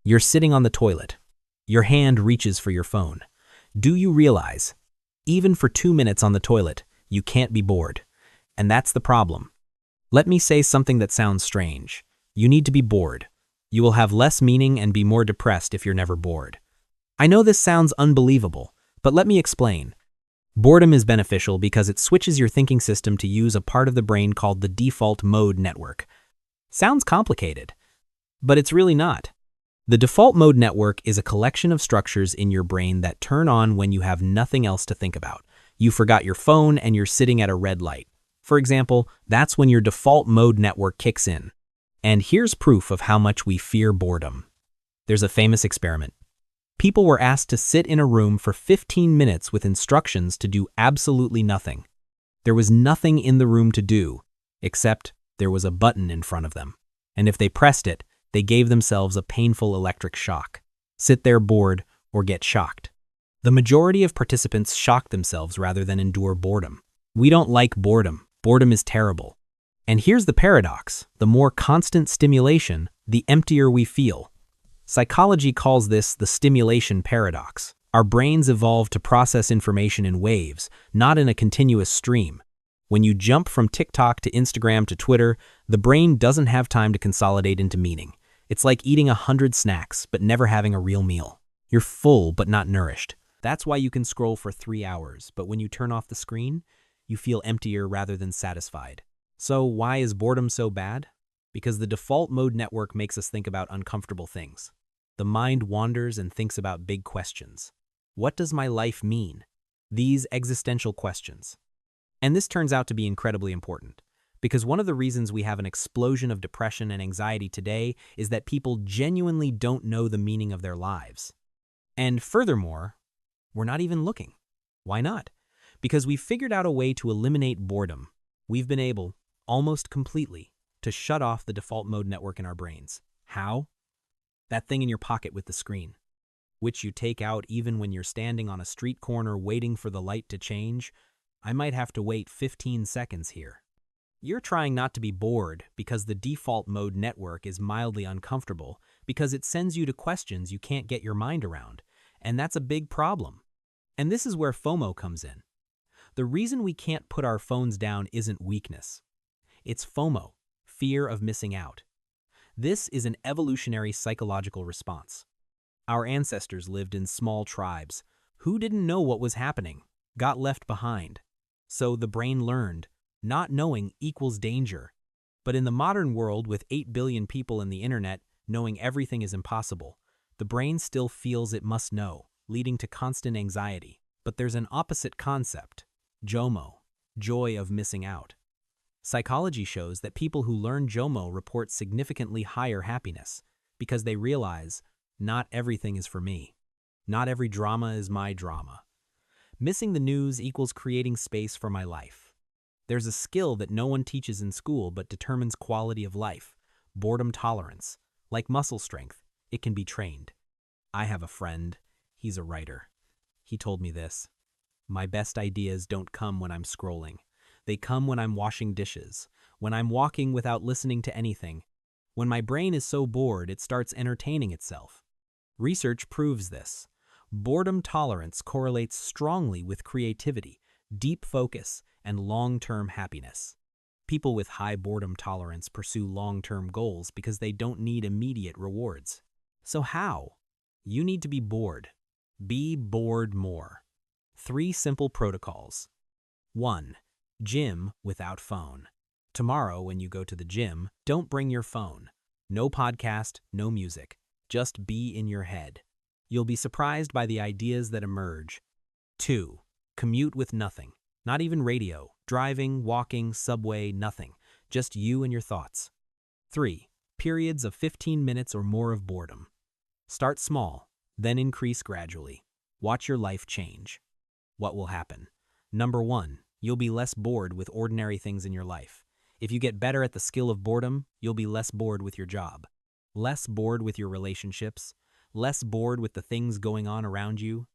You're sitting on the toilet. Your hand reaches for your phone. Do you realize, even for 2 minutes on the toilet, you can't be bored? And that's the problem. Let me say something that sounds strange. You need to be bored. You will have less meaning and be more depressed if you're never bored. I know this sounds unbelievable, but let me explain. Boredom is beneficial because it switches your thinking system to use a part of the brain called the default mode network. Sounds complicated, but it's really not. The default mode network is a collection of structures in your brain that turn on when you have nothing else to think about. You forgot your phone and you're sitting at a red light. For example, that's when your default mode network kicks in. And here's proof of how much we fear boredom. There's a famous experiment. People were asked to sit in a room for 15 minutes with instructions to do absolutely nothing. There was nothing in the room to do, except there was a button in front of them. And if they pressed it, they gave themselves a painful electric shock. Sit there bored or get shocked. The majority of participants shocked themselves rather than endure boredom. We don't like boredom. Boredom is terrible. And here's the paradox. The more constant stimulation, the emptier we feel. Psychology calls this the stimulation paradox. Our brains evolved to process information in waves, not in a continuous stream. When you jump from TikTok to Instagram to Twitter, the brain doesn't have time to consolidate into meaning. It's like eating 100 snacks, but never having a real meal. You're full, but not nourished. That's why you can scroll for 3 hours, but when you turn off the screen, you feel emptier rather than satisfied. So why is boredom so bad? Because the default mode network makes us think about uncomfortable things. The mind wanders and thinks about big questions. What does my life mean? These existential questions. And this turns out to be incredibly important, because one of the reasons we have an explosion of depression and anxiety today is that people genuinely don't know the meaning of their lives. And furthermore, we're not even looking. Why not? Because we've figured out a way to eliminate boredom. We've been able, almost completely, to shut off the default mode network in our brains. How? That thing in your pocket with the screen, which you take out even when you're standing on a street corner waiting for the light to change. I might have to wait 15 seconds here. You're trying not to be bored because the default mode network is mildly uncomfortable because it sends you to questions you can't get your mind around, and that's a big problem. And this is where FOMO comes in. The reason we can't put our phones down isn't weakness. It's FOMO, fear of missing out. This is an evolutionary psychological response. Our ancestors lived in small tribes. Who didn't know what was happening, got left behind. So the brain learned, not knowing equals danger. But in the modern world with 8 billion people in the internet, knowing everything is impossible, the brain still feels it must know, leading to constant anxiety. But there's an opposite concept, JOMO, joy of missing out. Psychology shows that people who learn JOMO report significantly higher happiness because they realize, not everything is for me. Not every drama is my drama. Missing the news equals creating space for my life. There's a skill that no one teaches in school but determines quality of life, boredom tolerance. Like muscle strength, it can be trained. I have a friend. He's a writer. He told me this. My best ideas don't come when I'm scrolling. They come when I'm washing dishes, when I'm walking without listening to anything. When my brain is so bored, it starts entertaining itself. Research proves this. Boredom tolerance correlates strongly with creativity, deep focus, and long-term happiness. People with high boredom tolerance pursue long-term goals because they don't need immediate rewards. So how? You need to be bored. Be bored more. 3 simple protocols. 1. Gym without phone. Tomorrow, when you go to the gym, don't bring your phone. No podcast, no music. Just be in your head. You'll be surprised by the ideas that emerge. 2. Commute with nothing. Not even radio, driving, walking, subway, nothing. Just you and your thoughts. 3. Periods of 15 minutes or more of boredom. Start small, then increase gradually. Watch your life change. What will happen? Number 1. You'll be less bored with ordinary things in your life. If you get better at the skill of boredom, you'll be less bored with your job, less bored with your relationships, less bored with the things going on around you.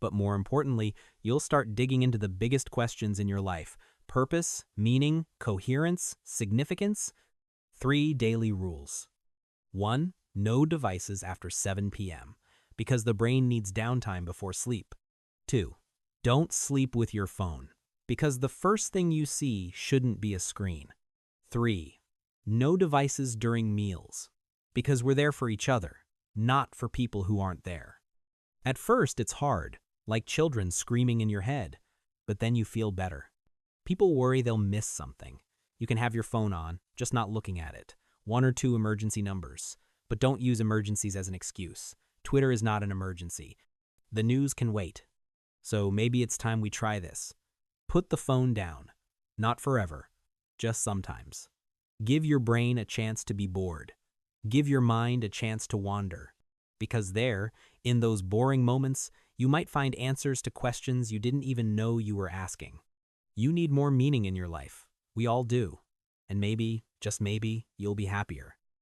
But more importantly, you'll start digging into the biggest questions in your life: purpose, meaning, coherence, significance. 3 daily rules. 1. No devices after 7 p.m. because the brain needs downtime before sleep. 2. Don't sleep with your phone because the first thing you see shouldn't be a screen. 3. No devices during meals because we're there for each other, not for people who aren't there. At first, it's hard, like children screaming in your head, but then you feel better. People worry they'll miss something. You can have your phone on, just not looking at it. 1 or 2 emergency numbers. But don't use emergencies as an excuse. Twitter is not an emergency. The news can wait. So maybe it's time we try this. Put the phone down. Not forever, just sometimes. Give your brain a chance to be bored. Give your mind a chance to wander. Because there, in those boring moments, you might find answers to questions you didn't even know you were asking. You need more meaning in your life. We all do. And maybe, just maybe, you'll be happier.